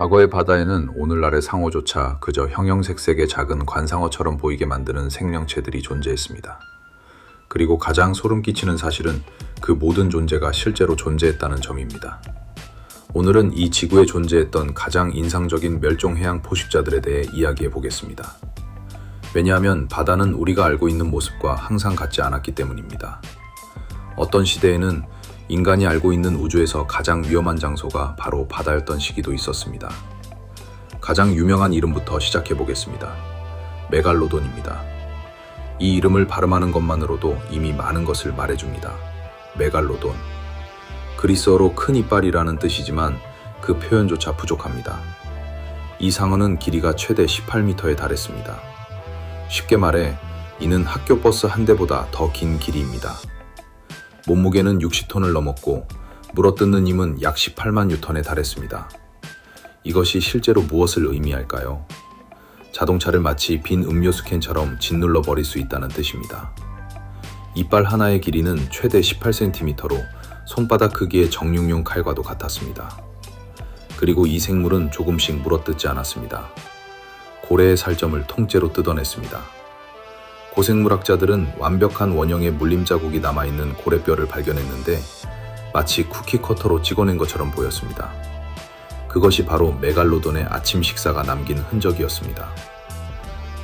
과거의 바다에는 오늘날의 상어조차 그저 형형색색의 작은 관상어처럼 보이게 만드는 생명체들이 존재했습니다. 그리고 가장 소름 끼치는 사실은 그 모든 존재가 실제로 존재했다는 점입니다. 오늘은 이 지구에 존재했던 가장 인상적인 멸종해양 포식자들에 대해 이야기해 보겠습니다. 왜냐하면 바다는 우리가 알고 있는 모습과 항상 같지 않았기 때문입니다. 어떤 시대에는 인간이 알고 있는 우주에서 가장 위험한 장소가 바로 바다였던 시기도 있었습니다. 가장 유명한 이름부터 시작해 보겠습니다. 메갈로돈입니다. 이 이름을 발음하는 것만으로도 이미 많은 것을 말해줍니다. 메갈로돈. 그리스어로 큰 이빨이라는 뜻이지만 그 표현조차 부족합니다. 이 상어는 길이가 최대 18m에 달했습니다. 쉽게 말해 이는 학교 버스 한 대보다 더 긴 길이입니다. 몸무게는 60톤을 넘었고 물어뜯는 힘은 약 18만 뉴턴에 달했습니다. 이것이 실제로 무엇을 의미할까요? 자동차를 마치 빈 음료수 캔처럼 짓눌러 버릴 수 있다는 뜻입니다. 이빨 하나의 길이는 최대 18cm로 손바닥 크기의 정육용 칼과도 같았습니다. 그리고 이 생물은 조금씩 물어뜯지 않았습니다. 고래의 살점을 통째로 뜯어냈습니다. 고생물학자들은 완벽한 원형의 물림 자국이 남아있는 고래뼈를 발견했는데 마치 쿠키 커터로 찍어낸 것처럼 보였습니다. 그것이 바로 메갈로돈의 아침 식사가 남긴 흔적이었습니다.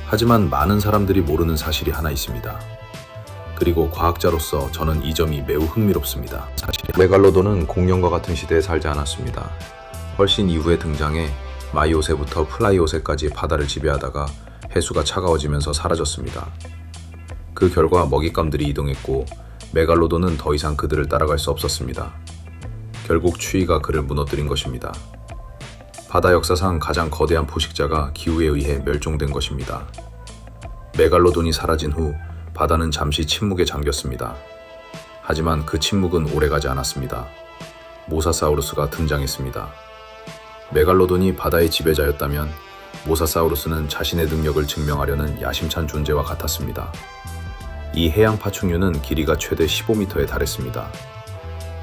하지만 많은 사람들이 모르는 사실이 하나 있습니다. 그리고 과학자로서 저는 이 점이 매우 흥미롭습니다. 사실 메갈로돈은 공룡과 같은 시대에 살지 않았습니다. 훨씬 이후에 등장해 마이오세부터 플라이오세까지 바다를 지배하다가 해수가 차가워지면서 사라졌습니다. 그 결과 먹잇감들이 이동했고 메갈로돈은 더 이상 그들을 따라갈 수 없었습니다. 결국 추위가 그를 무너뜨린 것입니다. 바다 역사상 가장 거대한 포식자가 기후에 의해 멸종된 것입니다. 메갈로돈이 사라진 후 바다는 잠시 침묵에 잠겼습니다. 하지만 그 침묵은 오래가지 않았습니다. 모사사우루스가 등장했습니다. 메갈로돈이 바다의 지배자였다면 모사사우루스는 자신의 능력을 증명하려는 야심찬 존재와 같았습니다. 이 해양 파충류는 길이가 최대 15m에 달했습니다.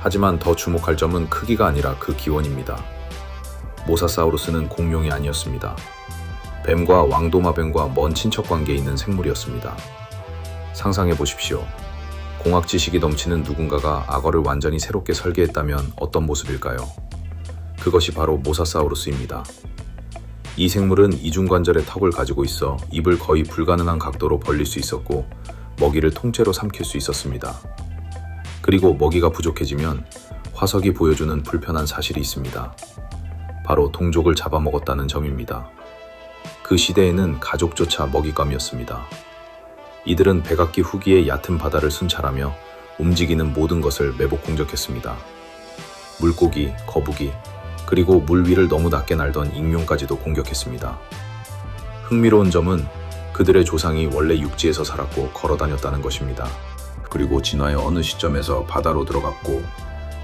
하지만 더 주목할 점은 크기가 아니라 그 기원입니다. 모사사우루스는 공룡이 아니었습니다. 뱀과 왕도마뱀과 먼 친척 관계에 있는 생물이었습니다. 상상해 보십시오. 공학 지식이 넘치는 누군가가 악어를 완전히 새롭게 설계했다면 어떤 모습일까요? 그것이 바로 모사사우루스입니다. 이 생물은 이중관절의 턱을 가지고 있어 입을 거의 불가능한 각도로 벌릴 수 있었고 먹이를 통째로 삼킬 수 있었습니다. 그리고 먹이가 부족해지면 화석이 보여주는 불편한 사실이 있습니다. 바로 동족을 잡아먹었다는 점입니다. 그 시대에는 가족조차 먹잇감이었습니다. 이들은 백악기 후기의 얕은 바다를 순찰하며 움직이는 모든 것을 매복 공격했습니다. 물고기, 거북이, 그리고 물 위를 너무 낮게 날던 익룡까지도 공격했습니다. 흥미로운 점은 그들의 조상이 원래 육지에서 살았고 걸어 다녔다는 것입니다. 그리고 진화의 어느 시점에서 바다로 들어갔고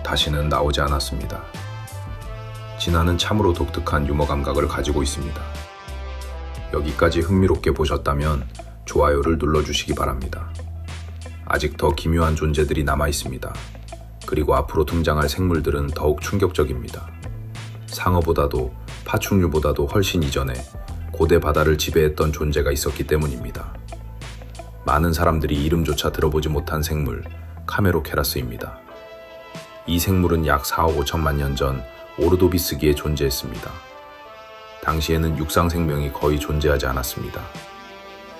다시는 나오지 않았습니다. 진화는 참으로 독특한 유머 감각을 가지고 있습니다. 여기까지 흥미롭게 보셨다면 좋아요를 눌러주시기 바랍니다. 아직 더 기묘한 존재들이 남아 있습니다. 그리고 앞으로 등장할 생물들은 더욱 충격적입니다. 상어보다도 파충류보다도 훨씬 이전에 고대 바다를 지배했던 존재가 있었기 때문입니다. 많은 사람들이 이름조차 들어보지 못한 생물, 카메로케라스입니다. 이 생물은 약 4억 5천만 년 전 오르도비스기에 존재했습니다. 당시에는 육상 생명이 거의 존재하지 않았습니다.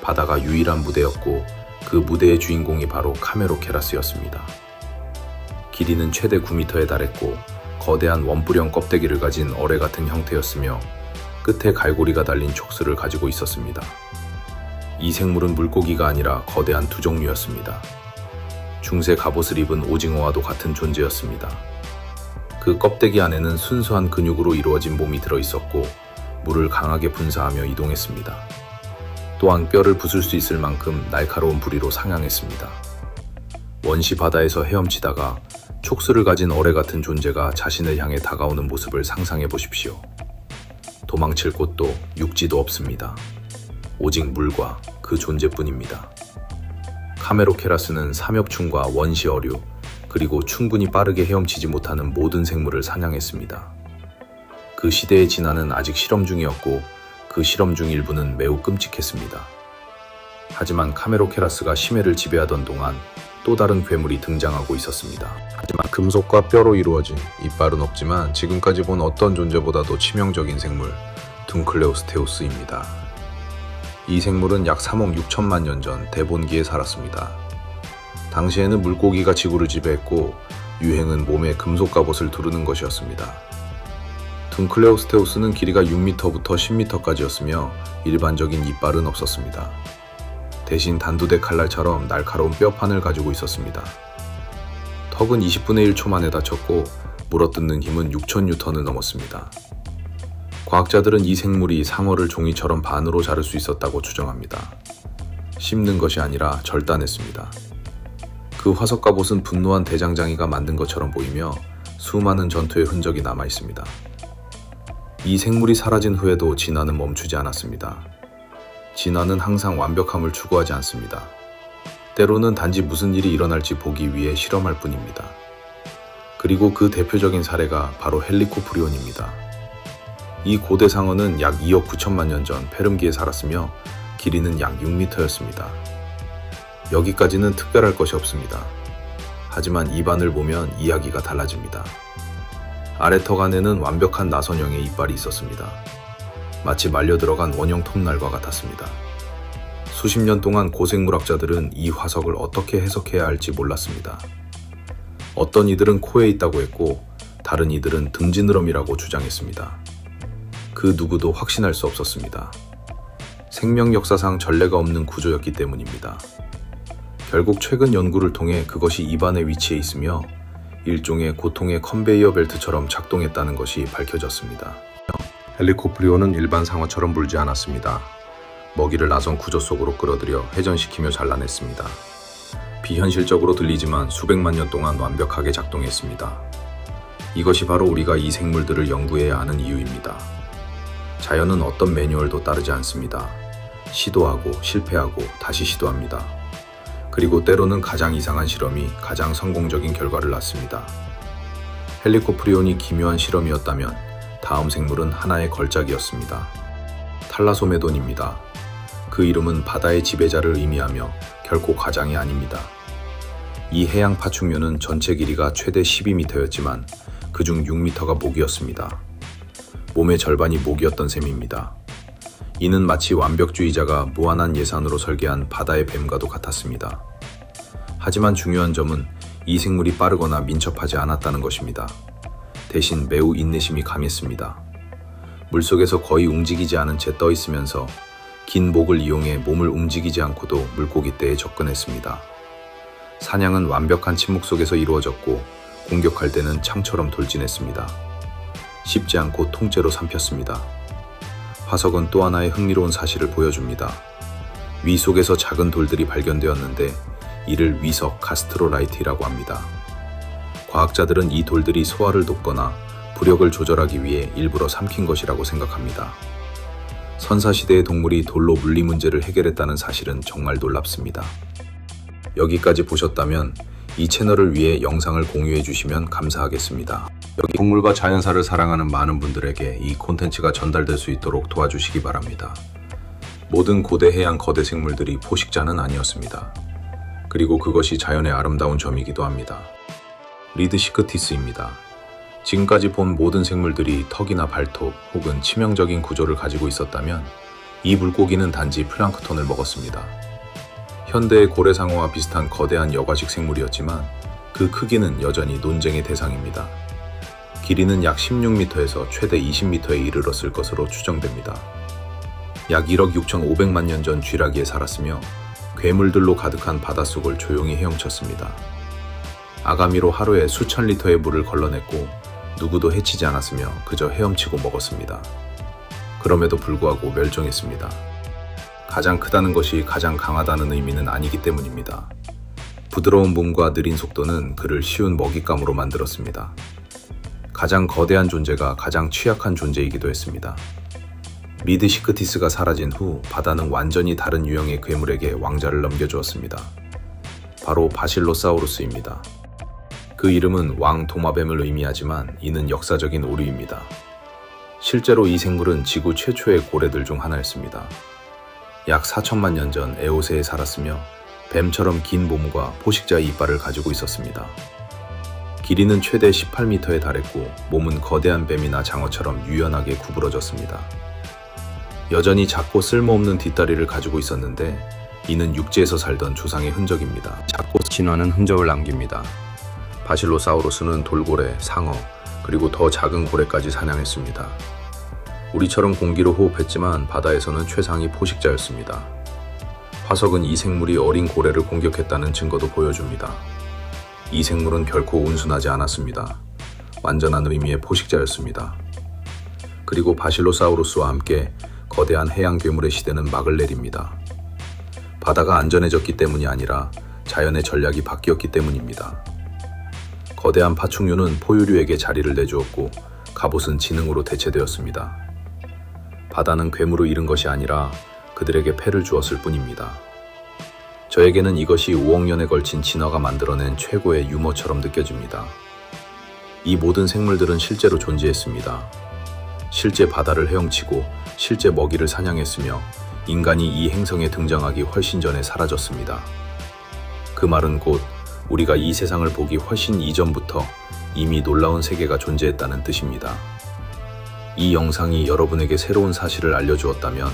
바다가 유일한 무대였고 그 무대의 주인공이 바로 카메로케라스였습니다. 길이는 최대 9m에 달했고 거대한 원뿔형 껍데기를 가진 어뢰 같은 형태였으며 끝에 갈고리가 달린 촉수를 가지고 있었습니다. 이 생물은 물고기가 아니라 거대한 두 종류였습니다. 중세 갑옷을 입은 오징어와도 같은 존재였습니다. 그 껍데기 안에는 순수한 근육으로 이루어진 몸이 들어있었고 물을 강하게 분사하며 이동했습니다. 또한 뼈를 부술 수 있을 만큼 날카로운 부리로 상향했습니다. 원시 바다에서 헤엄치다가 촉수를 가진 어뢰 같은 존재가 자신을 향해 다가오는 모습을 상상해 보십시오. 도망칠 곳도 육지도 없습니다. 오직 물과 그 존재뿐입니다. 카메로케라스는 삼엽충과 원시 어류, 그리고 충분히 빠르게 헤엄치지 못하는 모든 생물을 사냥했습니다. 그 시대의 진화는 아직 실험 중이었고 그 실험 중 일부는 매우 끔찍했습니다. 하지만 카메로케라스가 심해를 지배하던 동안 또 다른 괴물이 등장하고 있었습니다. 하지만 금속과 뼈로 이루어진 이빨은 없지만 지금까지 본 어떤 존재보다도 치명적인 생물, 둔클레오스테우스입니다. 이 생물은 약 3억 6천만 년 전 대본기에 살았습니다. 당시에는 물고기가 지구를 지배했고 유행은 몸에 금속 갑옷을 두르는 것이었습니다. 둔클레오스테우스는 길이가 6m부터 10m까지였으며 일반적인 이빨은 없었습니다. 대신 단두대 칼날처럼 날카로운 뼈판을 가지고 있었습니다. 턱은 20분의 1초 만에 닫혔고 물어뜯는 힘은 6,000N을 넘었습니다. 과학자들은 이 생물이 상어를 종이처럼 반으로 자를 수 있었다고 추정합니다. 씹는 것이 아니라 절단했습니다. 그 화석 갑옷은 분노한 대장장이가 만든 것처럼 보이며 수많은 전투의 흔적이 남아 있습니다. 이 생물이 사라진 후에도 진화는 멈추지 않았습니다. 진화는 항상 완벽함을 추구하지 않습니다. 때로는 단지 무슨 일이 일어날지 보기 위해 실험할 뿐입니다. 그리고 그 대표적인 사례가 바로 헬리코프리온입니다. 이 고대 상어는 약 2억 9천만 년 전 페름기에 살았으며 길이는 약 6m였습니다. 여기까지는 특별할 것이 없습니다. 하지만 입안을 보면 이야기가 달라집니다. 아래턱 안에는 완벽한 나선형의 이빨이 있었습니다. 마치 말려 들어간 원형 톱날과 같았습니다. 수십 년 동안 고생물학자들은 이 화석을 어떻게 해석해야 할지 몰랐습니다. 어떤 이들은 코에 있다고 했고 다른 이들은 등지느러미라고 주장했습니다. 그 누구도 확신할 수 없었습니다. 생명 역사상 전례가 없는 구조였기 때문입니다. 결국 최근 연구를 통해 그것이 입안에 위치해 있으며 일종의 고통의 컨베이어 벨트처럼 작동했다는 것이 밝혀졌습니다. 헬리코프리온은 일반 상어처럼 물지 않았습니다. 먹이를 나선 구조 속으로 끌어들여 회전시키며 잘라냈습니다. 비현실적으로 들리지만 수백만 년 동안 완벽하게 작동했습니다. 이것이 바로 우리가 이 생물들을 연구해야 하는 이유입니다. 자연은 어떤 매뉴얼도 따르지 않습니다. 시도하고 실패하고 다시 시도합니다. 그리고 때로는 가장 이상한 실험이 가장 성공적인 결과를 낳습니다. 헬리코프리온이 기묘한 실험이었다면 다음 생물은 하나의 걸작이었습니다. 탈라소메돈입니다. 그 이름은 바다의 지배자를 의미하며 결코 과장이 아닙니다. 이 해양 파충류는 전체 길이가 최대 12m였지만 그중 6m가 목이었습니다. 몸의 절반이 목이었던 셈입니다. 이는 마치 완벽주의자가 무한한 예산으로 설계한 바다의 뱀과도 같았습니다. 하지만 중요한 점은 이 생물이 빠르거나 민첩하지 않았다는 것입니다. 대신 매우 인내심이 강했습니다. 물속에서 거의 움직이지 않은 채 떠 있으면서 긴 목을 이용해 몸을 움직이지 않고도 물고기 떼에 접근했습니다. 사냥은 완벽한 침묵 속에서 이루어졌고 공격할 때는 창처럼 돌진했습니다. 쉽지 않고 통째로 삼켰습니다. 화석은 또 하나의 흥미로운 사실을 보여줍니다. 위 속에서 작은 돌들이 발견되었는데 이를 위석 가스트로라이트라고 합니다. 과학자들은 이 돌들이 소화를 돕거나 부력을 조절하기 위해 일부러 삼킨 것이라고 생각합니다. 선사시대의 동물이 돌로 물리 문제를 해결했다는 사실은 정말 놀랍습니다. 여기까지 보셨다면 이 채널을 위해 영상을 공유해 주시면 감사하겠습니다. 여기 동물과 자연사를 사랑하는 많은 분들에게 이 콘텐츠가 전달될 수 있도록 도와주시기 바랍니다. 모든 고대 해양 거대 생물들이 포식자는 아니었습니다. 그리고 그것이 자연의 아름다운 점이기도 합니다. 리드시크티스입니다. 지금까지 본 모든 생물들이 턱이나 발톱 혹은 치명적인 구조를 가지고 있었다면 이 물고기는 단지 플랑크톤을 먹었습니다. 현대의 고래상어와 비슷한 거대한 여과식 생물이었지만 그 크기는 여전히 논쟁의 대상입니다. 길이는 약 16m에서 최대 20m에 이르렀을 것으로 추정됩니다. 약 1억 6,500만 년 전 쥐라기에 살았으며 괴물들로 가득한 바닷속을 조용히 헤엄쳤습니다. 아가미로 하루에 수천 리터의 물을 걸러냈고 누구도 해치지 않았으며 그저 헤엄치고 먹었습니다. 그럼에도 불구하고 멸종했습니다. 가장 크다는 것이 가장 강하다는 의미는 아니기 때문입니다. 부드러운 몸과 느린 속도는 그를 쉬운 먹잇감으로 만들었습니다. 가장 거대한 존재가 가장 취약한 존재이기도 했습니다. 미드시크티스가 사라진 후 바다는 완전히 다른 유형의 괴물에게 왕자를 넘겨주었습니다. 바로 바실로사우루스입니다. 그 이름은 왕 도마뱀을 의미하지만 이는 역사적인 오류입니다. 실제로 이 생물은 지구 최초의 고래들 중 하나였습니다. 약 4천만 년 전 에오세에 살았으며 뱀처럼 긴 몸과 포식자의 이빨을 가지고 있었습니다. 길이는 최대 18m에 달했고 몸은 거대한 뱀이나 장어처럼 유연하게 구부러졌습니다. 여전히 작고 쓸모없는 뒷다리를 가지고 있었는데 이는 육지에서 살던 조상의 흔적입니다. 작고 진화는 흔적을 남깁니다. 바실로사우루스는 돌고래, 상어, 그리고 더 작은 고래까지 사냥했습니다. 우리처럼 공기로 호흡했지만 바다에서는 최상위 포식자였습니다. 화석은 이 생물이 어린 고래를 공격했다는 증거도 보여줍니다. 이 생물은 결코 온순하지 않았습니다. 완전한 의미의 포식자였습니다. 그리고 바실로사우루스와 함께 거대한 해양 괴물의 시대는 막을 내립니다. 바다가 안전해졌기 때문이 아니라 자연의 전략이 바뀌었기 때문입니다. 거대한 파충류는 포유류에게 자리를 내주었고 갑옷은 지능으로 대체되었습니다. 바다는 괴물을 잃은 것이 아니라 그들에게 패를 주었을 뿐입니다. 저에게는 이것이 5억 년에 걸친 진화가 만들어낸 최고의 유머처럼 느껴집니다. 이 모든 생물들은 실제로 존재했습니다. 실제 바다를 헤엄치고 실제 먹이를 사냥했으며 인간이 이 행성에 등장하기 훨씬 전에 사라졌습니다. 그 말은 곧 우리가 이 세상을 보기 훨씬 이전부터 이미 놀라운 세계가 존재했다는 뜻입니다. 이 영상이 여러분에게 새로운 사실을 알려주었다면,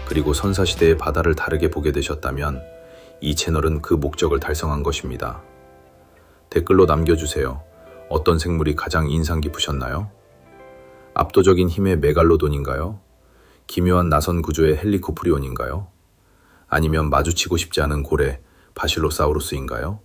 그리고 선사시대의 바다를 다르게 보게 되셨다면 이 채널은 그 목적을 달성한 것입니다. 댓글로 남겨주세요. 어떤 생물이 가장 인상 깊으셨나요? 압도적인 힘의 메갈로돈인가요? 기묘한 나선 구조의 헬리코프리온인가요? 아니면 마주치고 싶지 않은 고래, 바실로사우루스인가요?